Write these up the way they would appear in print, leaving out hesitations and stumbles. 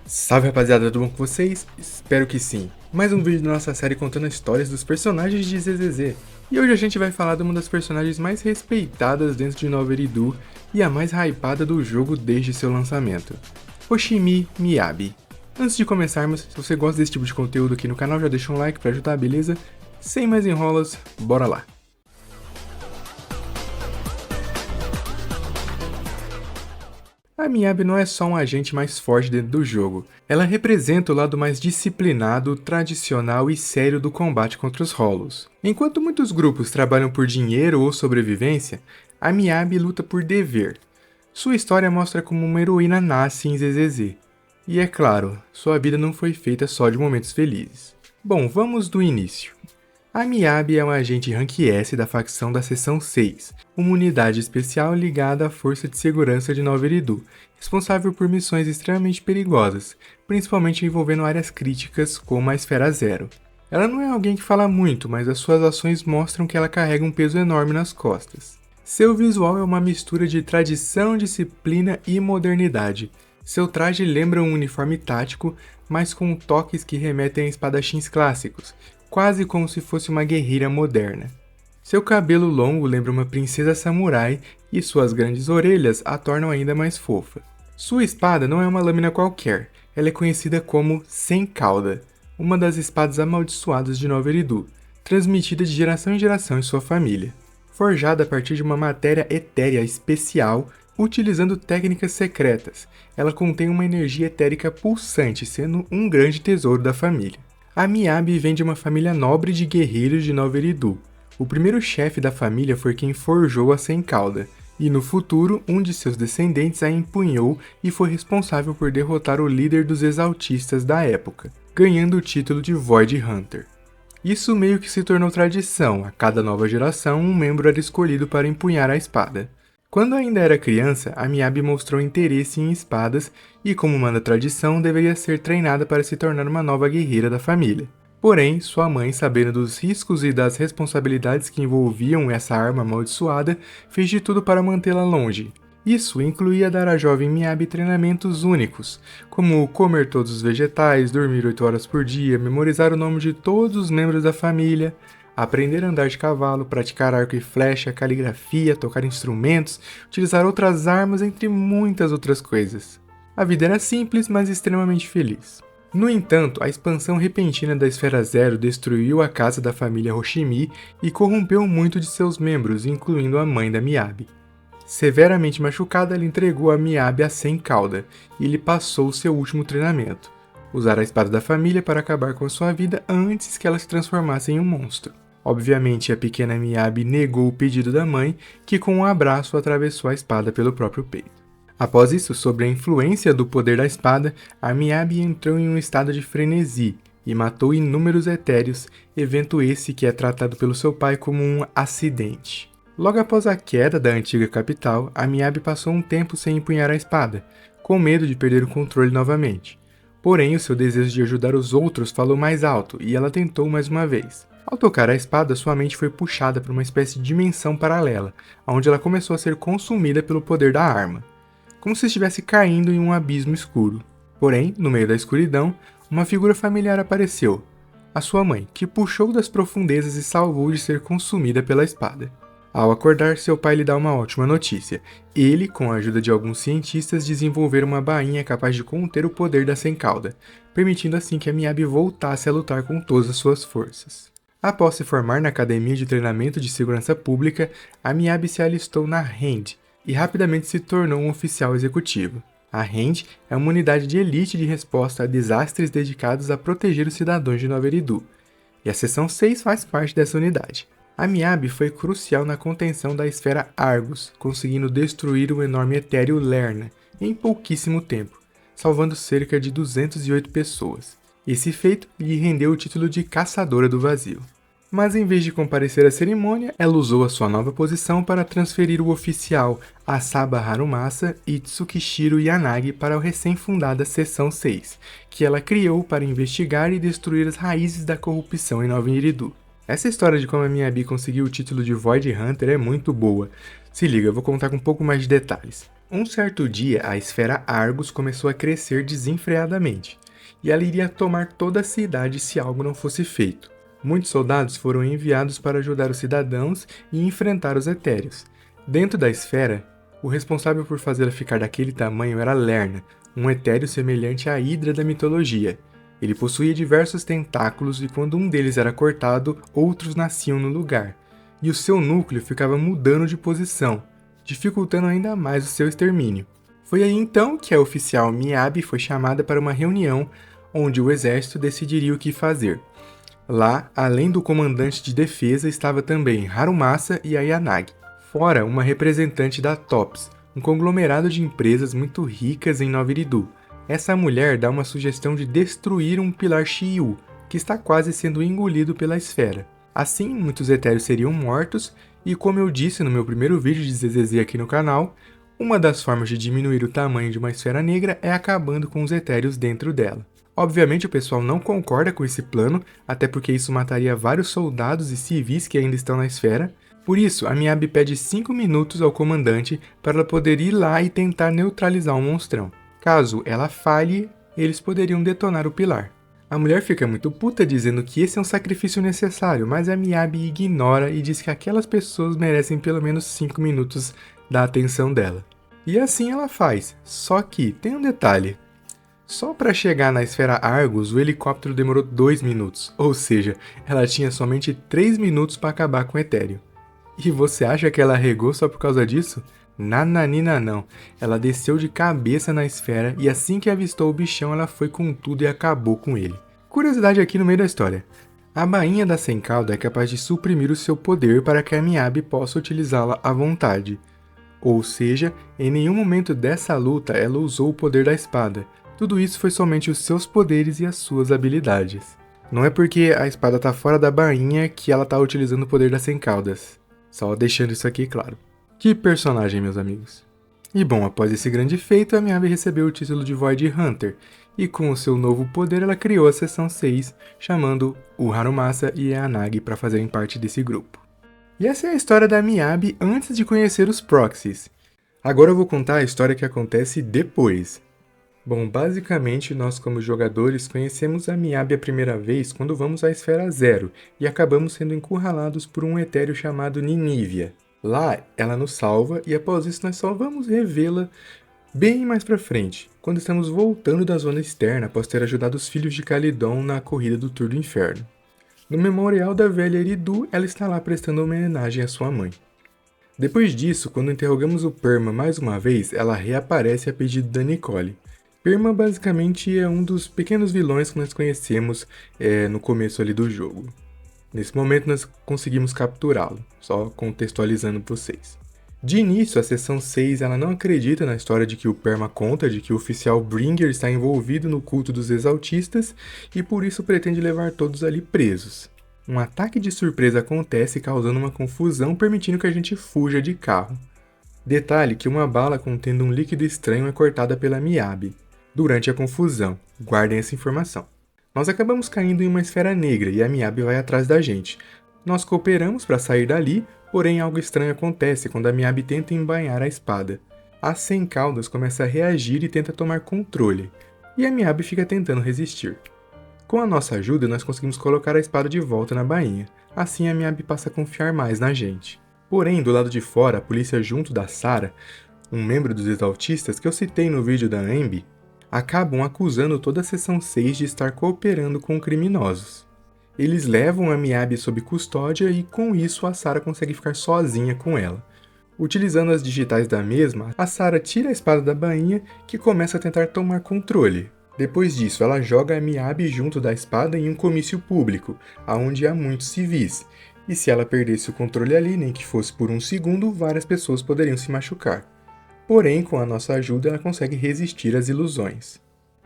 Salve rapaziada, tudo bom com vocês? Espero que sim. Mais um vídeo da nossa série contando histórias dos personagens de ZZZ. E hoje a gente vai falar de uma das personagens mais respeitadas dentro de Noveridou e a mais hypada do jogo desde seu lançamento, Hoshimi Miyabi. Antes de começarmos, se você gosta desse tipo de conteúdo aqui no canal, já deixa um like pra ajudar, beleza? Sem mais enrolas, bora lá! A Miyabi não é só um agente mais forte dentro do jogo, ela representa o lado mais disciplinado, tradicional e sério do combate contra os Hollows. Enquanto muitos grupos trabalham por dinheiro ou sobrevivência, a Miyabi luta por dever. Sua história mostra como uma heroína nasce em ZZZ. E é claro, sua vida não foi feita só de momentos felizes. Bom, vamos do início. A Miyabi é um agente Rank S da facção da Seção 6, uma unidade especial ligada à Força de Segurança de Noveridou, responsável por missões extremamente perigosas, principalmente envolvendo áreas críticas como a Esfera Zero. Ela não é alguém que fala muito, mas as suas ações mostram que ela carrega um peso enorme nas costas. Seu visual é uma mistura de tradição, disciplina e modernidade. Seu traje lembra um uniforme tático, mas com toques que remetem a espadachins clássicos, quase como se fosse uma guerreira moderna. Seu cabelo longo lembra uma princesa samurai e suas grandes orelhas a tornam ainda mais fofa. Sua espada não é uma lâmina qualquer, ela é conhecida como Sem Cauda, uma das espadas amaldiçoadas de Noveridou, transmitida de geração em geração em sua família. Forjada a partir de uma matéria etérea especial, utilizando técnicas secretas, ela contém uma energia etérica pulsante, sendo um grande tesouro da família. A Miyabi vem de uma família nobre de guerreiros de Noveridou. O primeiro chefe da família foi quem forjou a Sem Cauda, e no futuro um de seus descendentes a empunhou e foi responsável por derrotar o líder dos Exaltistas da época, ganhando o título de Void Hunter. Isso meio que se tornou tradição, a cada nova geração um membro era escolhido para empunhar a espada. Quando ainda era criança, a Miyabi mostrou interesse em espadas e, como manda a tradição, deveria ser treinada para se tornar uma nova guerreira da família. Porém, sua mãe, sabendo dos riscos e das responsabilidades que envolviam essa arma amaldiçoada, fez de tudo para mantê-la longe. Isso incluía dar à jovem Miyabi treinamentos únicos, como comer todos os vegetais, dormir 8 horas por dia, memorizar o nome de todos os membros da família, aprender a andar de cavalo, praticar arco e flecha, caligrafia, tocar instrumentos, utilizar outras armas, entre muitas outras coisas. A vida era simples, mas extremamente feliz. No entanto, a expansão repentina da Esfera Zero destruiu a casa da família Hoshimi e corrompeu muito de seus membros, incluindo a mãe da Miyabi. Severamente machucada, ela entregou a Miyabi a Sem Cauda, e lhe passou seu último treinamento: usar a espada da família para acabar com sua vida antes que ela se transformasse em um monstro. Obviamente, a pequena Miyabi negou o pedido da mãe, que com um abraço atravessou a espada pelo próprio peito. Após isso, sob a influência do poder da espada, a Miyabi entrou em um estado de frenesi e matou inúmeros etéreos, evento esse que é tratado pelo seu pai como um acidente. Logo após a queda da antiga capital, a Miyabi passou um tempo sem empunhar a espada, com medo de perder o controle novamente. Porém, o seu desejo de ajudar os outros falou mais alto e ela tentou mais uma vez. Ao tocar a espada, sua mente foi puxada para uma espécie de dimensão paralela, onde ela começou a ser consumida pelo poder da arma, como se estivesse caindo em um abismo escuro. Porém, no meio da escuridão, uma figura familiar apareceu, a sua mãe, que puxou das profundezas e salvou de ser consumida pela espada. Ao acordar, seu pai lhe dá uma ótima notícia. Ele, com a ajuda de alguns cientistas, desenvolveram uma bainha capaz de conter o poder da Sem Cauda, permitindo assim que a Miyabi voltasse a lutar com todas as suas forças. Após se formar na Academia de Treinamento de Segurança Pública, a Miyabi se alistou na RAND e rapidamente se tornou um oficial executivo. A RAND é uma unidade de elite de resposta a desastres dedicados a proteger os cidadãos de Noveridou, e a Seção 6 faz parte dessa unidade. A Miyabi foi crucial na contenção da esfera Argus, conseguindo destruir o enorme etéreo Lerna em pouquíssimo tempo, salvando cerca de 208 pessoas. Esse feito lhe rendeu o título de Caçadora do Vazio. Mas em vez de comparecer à cerimônia, ela usou a sua nova posição para transferir o oficial Asaba Harumasa e Tsukishiro Yanagi para a recém-fundada Seção 6, que ela criou para investigar e destruir as raízes da corrupção em Noveridou. Essa história de como a Miyabi conseguiu o título de Void Hunter é muito boa. Se liga, eu vou contar com um pouco mais de detalhes. Um certo dia, a esfera Argus começou a crescer desenfreadamente, e ela iria tomar toda a cidade se algo não fosse feito. Muitos soldados foram enviados para ajudar os cidadãos e enfrentar os Etéreos. Dentro da esfera, o responsável por fazê-la ficar daquele tamanho era Lerna, um etéreo semelhante à Hidra da mitologia. Ele possuía diversos tentáculos e quando um deles era cortado, outros nasciam no lugar, e o seu núcleo ficava mudando de posição, dificultando ainda mais o seu extermínio. Foi aí então que a oficial Miyabi foi chamada para uma reunião onde o exército decidiria o que fazer. Lá, além do comandante de defesa, estava também Harumasa e a Yanagi. Fora, uma representante da TOPS, um conglomerado de empresas muito ricas em Nova Eridu. Essa mulher dá uma sugestão de destruir um pilar Shiyu, que está quase sendo engolido pela esfera. Assim, muitos etéreos seriam mortos, e como eu disse no meu primeiro vídeo de ZZZ aqui no canal, uma das formas de diminuir o tamanho de uma esfera negra é acabando com os etéreos dentro dela. Obviamente o pessoal não concorda com esse plano, até porque isso mataria vários soldados e civis que ainda estão na esfera. Por isso, a Miyabi pede 5 minutos ao comandante para ela poder ir lá e tentar neutralizar o monstrão. Caso ela falhe, eles poderiam detonar o pilar. A mulher fica muito puta dizendo que esse é um sacrifício necessário, mas a Miyabi ignora e diz que aquelas pessoas merecem pelo menos 5 minutos da atenção dela. E assim ela faz, só que tem um detalhe. Só para chegar na esfera Argus, o helicóptero demorou 2 minutos, ou seja, ela tinha somente 3 minutos para acabar com o Etéreo. E você acha que ela arregou só por causa disso? Nananina não, ela desceu de cabeça na esfera e assim que avistou o bichão ela foi com tudo e acabou com ele. Curiosidade aqui no meio da história. A bainha da Sem Cauda é capaz de suprimir o seu poder para que a Miyabi possa utilizá-la à vontade. Ou seja, em nenhum momento dessa luta ela usou o poder da espada. Tudo isso foi somente os seus poderes e as suas habilidades. Não é porque a espada tá fora da bainha que ela tá utilizando o poder das Sem Caudas. Só deixando isso aqui claro. Que personagem, meus amigos. E bom, após esse grande feito, a Miyabi recebeu o título de Void Hunter, e com o seu novo poder ela criou a Seção 6, chamando o Harumasa e a Yanagi para fazerem parte desse grupo. E essa é a história da Miyabi antes de conhecer os Proxies. Agora eu vou contar a história que acontece depois. Bom, basicamente nós como jogadores conhecemos a Miyabi a primeira vez quando vamos à Esfera Zero e acabamos sendo encurralados por um etéreo chamado Ninívia. Lá ela nos salva e após isso nós só vamos revê-la bem mais pra frente, quando estamos voltando da zona externa após ter ajudado os filhos de Calydon na corrida do Tour do Inferno. No memorial da velha Eridu, ela está lá prestando homenagem à sua mãe. Depois disso, quando interrogamos o Perma mais uma vez, ela reaparece a pedido da Nicole. Perma basicamente é um dos pequenos vilões que nós conhecemos no começo ali do jogo. Nesse momento nós conseguimos capturá-lo, só contextualizando para vocês. De início, a Seção 6 ela não acredita na história de que o Perma conta de que o oficial Bringer está envolvido no culto dos Exaltistas e por isso pretende levar todos ali presos. Um ataque de surpresa acontece causando uma confusão permitindo que a gente fuja de carro. Detalhe que uma bala contendo um líquido estranho é cortada pela Miyabi. Durante a confusão, guardem essa informação. Nós acabamos caindo em uma esfera negra e a Miyabi vai atrás da gente. Nós cooperamos para sair dali, porém algo estranho acontece quando a Miyabi tenta embainhar a espada. A Sem Caudas começa a reagir e tenta tomar controle, e a Miyabi fica tentando resistir. Com a nossa ajuda, nós conseguimos colocar a espada de volta na bainha, assim a Miyabi passa a confiar mais na gente. Porém, do lado de fora, a polícia junto da Sarah, um membro dos Exaltistas que eu citei no vídeo da Ambi, acabam acusando toda a Seção 6 de estar cooperando com criminosos. Eles levam a Miyabi sob custódia e com isso a Sarah consegue ficar sozinha com ela. Utilizando as digitais da mesma, a Sarah tira a espada da bainha que começa a tentar tomar controle. Depois disso, ela joga a Miyabi junto da espada em um comício público, onde há muitos civis, e se ela perdesse o controle ali, nem que fosse por um segundo, várias pessoas poderiam se machucar. Porém, com a nossa ajuda, ela consegue resistir às ilusões.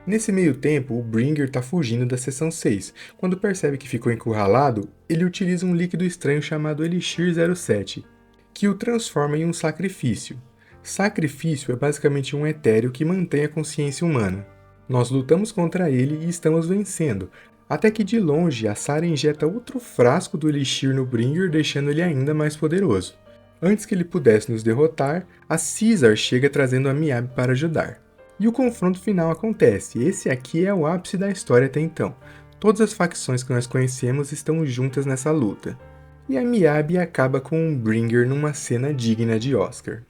Nesse meio tempo, o Bringer está fugindo da Seção 6. Quando percebe que ficou encurralado, ele utiliza um líquido estranho chamado Elixir 07, que o transforma em um sacrifício. Sacrifício é basicamente um etéreo que mantém a consciência humana. Nós lutamos contra ele e estamos vencendo, até que de longe a Sarah injeta outro frasco do Elixir no Bringer, deixando ele ainda mais poderoso. Antes que ele pudesse nos derrotar, a Caesar chega trazendo a Miyabi para ajudar. E o confronto final acontece. Esse aqui é o ápice da história até então. Todas as facções que nós conhecemos estão juntas nessa luta. E a Miyabi acaba com um Bringer numa cena digna de Oscar.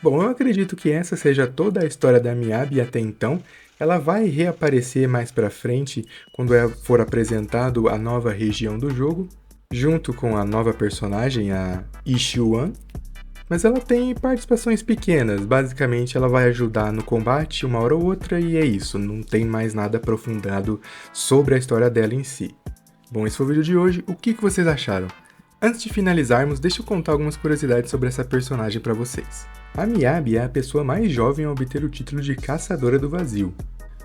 Bom, eu acredito que essa seja toda a história da Miyabi até então. Ela vai reaparecer mais pra frente quando for apresentado a nova região do jogo, junto com a nova personagem, a Ishuan. Mas ela tem participações pequenas, basicamente ela vai ajudar no combate uma hora ou outra e é isso, não tem mais nada aprofundado sobre a história dela em si. Bom, esse foi o vídeo de hoje, o que vocês acharam? Antes de finalizarmos, deixa eu contar algumas curiosidades sobre essa personagem para vocês. A Miyabi é a pessoa mais jovem a obter o título de Caçadora do Vazio.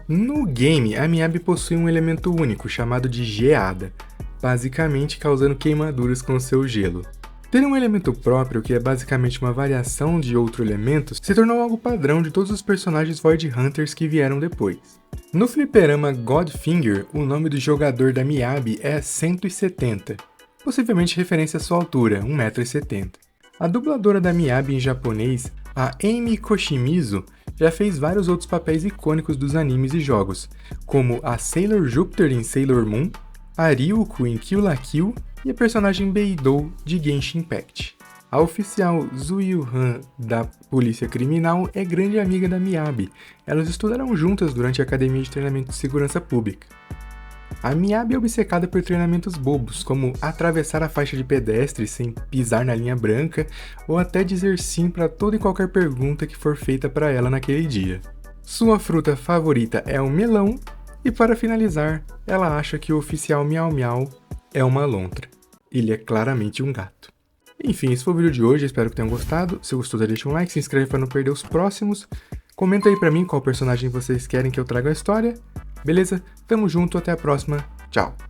No game, a Miyabi possui um elemento único chamado de Geada, basicamente causando queimaduras com seu gelo. Ter um elemento próprio, que é basicamente uma variação de outro elemento, se tornou algo padrão de todos os personagens Void Hunters que vieram depois. No fliperama Godfinger, o nome do jogador da Miyabi é 170, possivelmente referência à sua altura, 1,70 m. A dubladora da Miyabi em japonês, a Amy Koshimizu, já fez vários outros papéis icônicos dos animes e jogos, como a Sailor Jupiter em Sailor Moon, a Ryuko em Kill la Kill e a personagem Beidou de Genshin Impact. A oficial Zuyuhan da Polícia Criminal é grande amiga da Miyabi, elas estudaram juntas durante a Academia de Treinamento de Segurança Pública. A Miyabi é obcecada por treinamentos bobos, como atravessar a faixa de pedestre sem pisar na linha branca, ou até dizer sim para toda e qualquer pergunta que for feita para ela naquele dia. Sua fruta favorita é o melão, e para finalizar, ela acha que o oficial Miau Miau é uma lontra. Ele é claramente um gato. Enfim, esse foi o vídeo de hoje, espero que tenham gostado. Se gostou, deixa um like, se inscreve para não perder os próximos. Comenta aí pra mim qual personagem vocês querem que eu traga a história. Beleza? Tamo junto, até a próxima. Tchau!